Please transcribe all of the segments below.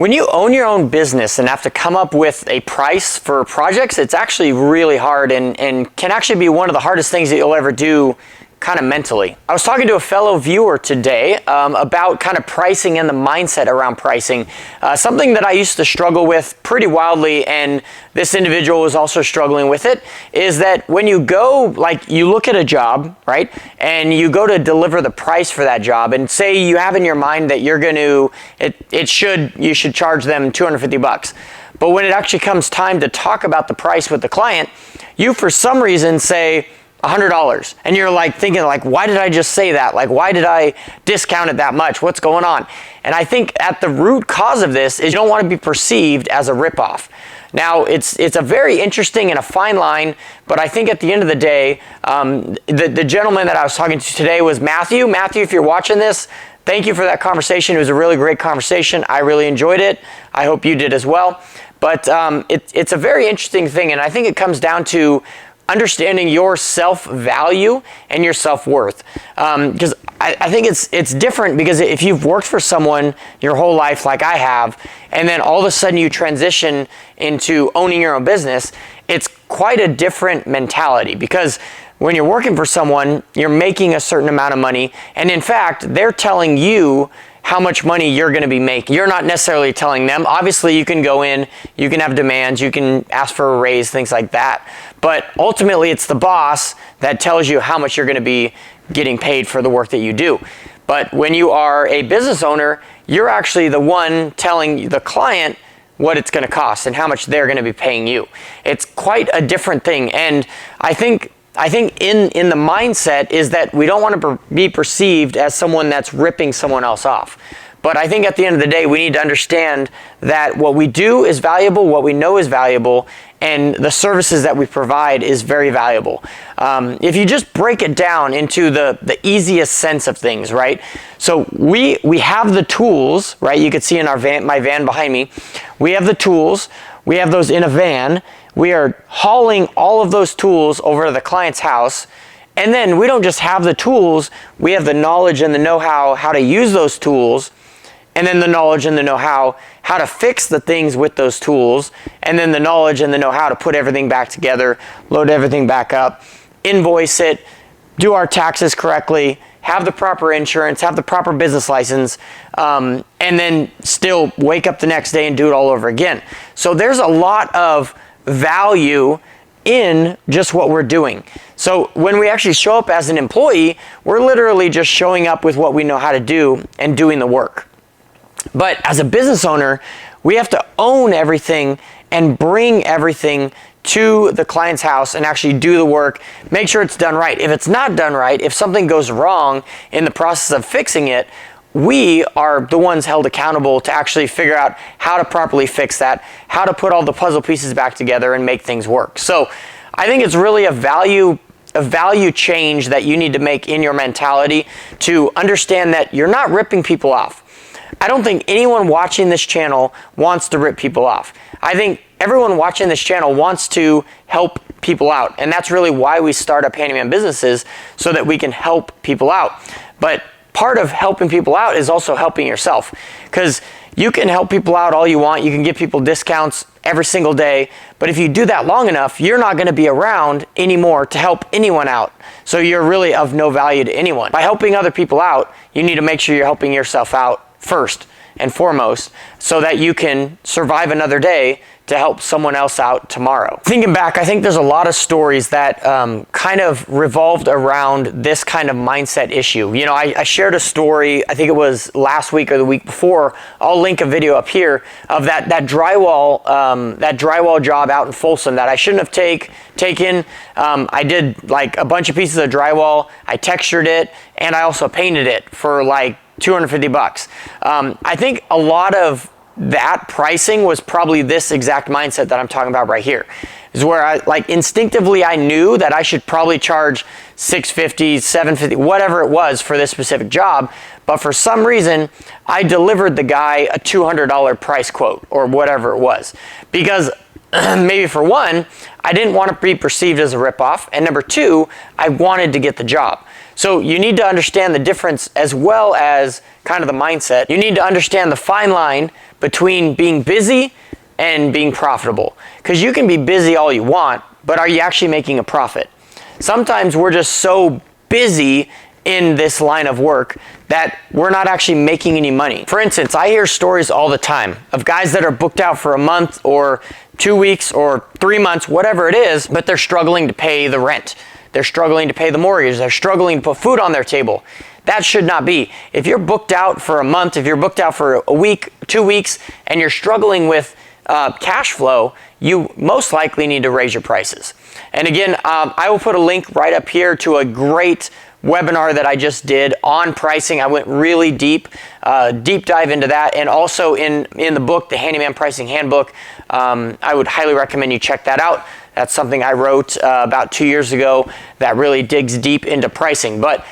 When you own your own business and have to come up with a price for projects, it's actually really hard and can actually be one of the hardest things that you'll ever do kind of mentally. I was talking to a fellow viewer today about kind of pricing and the mindset around pricing. Something that I used to struggle with pretty wildly, and this individual was also struggling with it, is that when you go, like you look at a job, right, and you go to deliver the price for that job, and say you have in your mind that you're going to, you should charge them $250. But when it actually comes time to talk about the price with the client, you for some reason say $100, and you're like thinking like, why did I just say that? Like, why did I discount it that much? What's going on? And I think at the root cause of this is you don't want to be perceived as a ripoff. Now, it's a very interesting and a fine line, but I think at the end of the day, the gentleman that I was talking to today was Matthew. Matthew, if you're watching this, thank you for that conversation. It was a really great conversation. I really enjoyed it. I hope you did as well. But it's a very interesting thing, and I think it comes down to understanding your self-value and your self-worth. Because I think it's different, because if you've worked for someone your whole life like I have, and then all of a sudden you transition into owning your own business, it's quite a different mentality, because when you're working for someone, you're making a certain amount of money, and in fact, they're telling you how much money you're going to be making. You're not necessarily telling them. Obviously, you can go in, you can have demands, you can ask for a raise, things like that. But ultimately, it's the boss that tells you how much you're going to be getting paid for the work that you do. But when you are a business owner, you're actually the one telling the client what it's going to cost and how much they're going to be paying you. It's quite a different thing. And I think in the mindset is that we don't want to be perceived as someone that's ripping someone else off. But I think at the end of the day, we need to understand that what we do is valuable, what we know is valuable, and the services that we provide is very valuable. If you just break it down into the easiest sense of things, right? So we have the tools, right? You can see in my van behind me, we have the tools. We have those in a van. We are hauling all of those tools over to the client's house. And then we don't just have the tools, we have the knowledge and the know-how how to use those tools, and then the knowledge and the know-how how to fix the things with those tools, and then the knowledge and the know-how to put everything back together, load everything back up, invoice it, do our taxes correctly, have the proper insurance, have the proper business license, and then still wake up the next day and do it all over again. So there's a lot of value in just what we're doing. So when we actually show up as an employee, we're literally just showing up with what we know how to do and doing the work. But as a business owner, we have to own everything and bring everything to the client's house and actually do the work, make sure it's done right. If it's not done right, if something goes wrong in the process of fixing it, we are the ones held accountable to actually figure out how to properly fix that, how to put all the puzzle pieces back together and make things work. So I think it's really a value change that you need to make in your mentality to understand that you're not ripping people off. I don't think anyone watching this channel wants to rip people off. I think everyone watching this channel wants to help people out. And that's really why we start up handyman businesses, so that we can help people out. But part of helping people out is also helping yourself, because you can help people out all you want. You can give people discounts every single day. But if you do that long enough, you're not going to be around anymore to help anyone out. So you're really of no value to anyone. By helping other people out, you need to make sure you're helping yourself out first and foremost, so that you can survive another day to help someone else out tomorrow. Thinking back, I think there's a lot of stories that kind of revolved around this kind of mindset issue. You know, I shared a story, I think it was last week or the week before. I'll link a video up here of that drywall job out in Folsom that I shouldn't have taken. I did like a bunch of pieces of drywall, I textured it, and I also painted it for like $250. I think a lot of that pricing was probably this exact mindset that I'm talking about right here. Is where I instinctively I knew that I should probably charge $650, $750, whatever it was for this specific job. But for some reason, I delivered the guy a $200 price quote or whatever it was, because maybe for one, I didn't want to be perceived as a ripoff, and number two, I wanted to get the job. So you need to understand the difference as well as kind of the mindset. You need to understand the fine line between being busy and being profitable. Because you can be busy all you want, but are you actually making a profit? Sometimes we're just so busy in this line of work that we're not actually making any money. For instance, I hear stories all the time of guys that are booked out for a month or 2 weeks or 3 months, whatever it is, but they're struggling to pay the rent. They're struggling to pay the mortgage. They're struggling to put food on their table. That should not be. If you're booked out for a month, if you're booked out for a week, 2 weeks, and you're struggling with cash flow, you most likely need to raise your prices. And again, I will put a link right up here to a great webinar that I just did on pricing. I went really deep dive into that, and also in the book, the Handyman Pricing Handbook. I would highly recommend you check that out. That's something I wrote about 2 years ago that really digs deep into pricing. But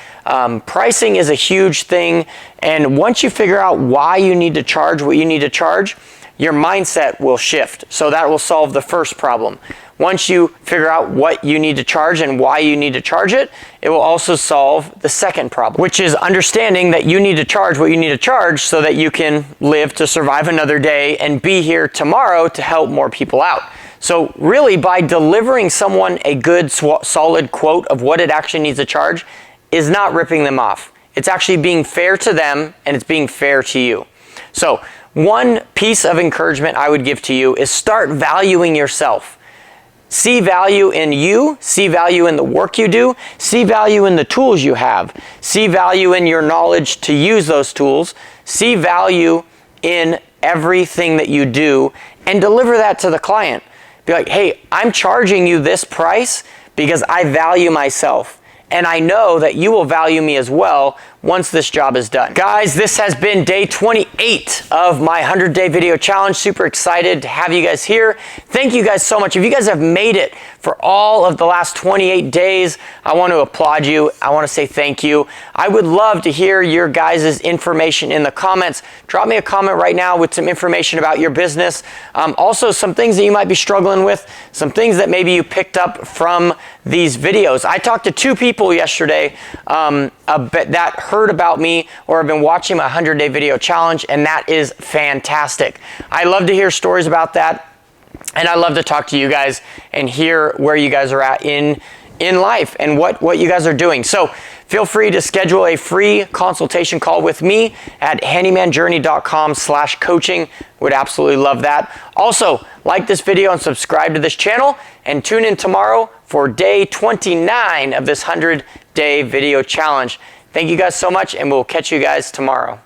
pricing is a huge thing, and once you figure out why you need to charge what you need to charge, your mindset will shift. So that will solve the first problem. Once you figure out what you need to charge and why you need to charge it, it will also solve the second problem, which is understanding that you need to charge what you need to charge so that you can live to survive another day and be here tomorrow to help more people out. So really, by delivering someone a good, solid quote of what it actually needs to charge is not ripping them off. It's actually being fair to them, and it's being fair to you. So one piece of encouragement I would give to you is start valuing yourself. See value in you, see value in the work you do, see value in the tools you have, see value in your knowledge to use those tools, see value in everything that you do, and deliver that to the client. Be like, hey, I'm charging you this price because I value myself, and I know that you will value me as well once this job is done. Guys, this has been day 28 of my 100-day video challenge. Super excited to have you guys here. Thank you guys so much. If you guys have made it for all of the last 28 days, I want to applaud you. I want to say thank you. I would love to hear your guys' information in the comments. Drop me a comment right now with some information about your business. Also, some things that you might be struggling with, some things that maybe you picked up from these videos. I talked to 2 people yesterday that heard about me or have been watching my 100-day video challenge, and that is fantastic. I love to hear stories about that, and I love to talk to you guys and hear where you guys are at in life and what you guys are doing. So feel free to schedule a free consultation call with me at handymanjourney.com/coaching. Would absolutely love that. Also, like this video and subscribe to this channel, and tune in tomorrow for day 29 of this 100-day video challenge. Thank you guys so much, and we'll catch you guys tomorrow.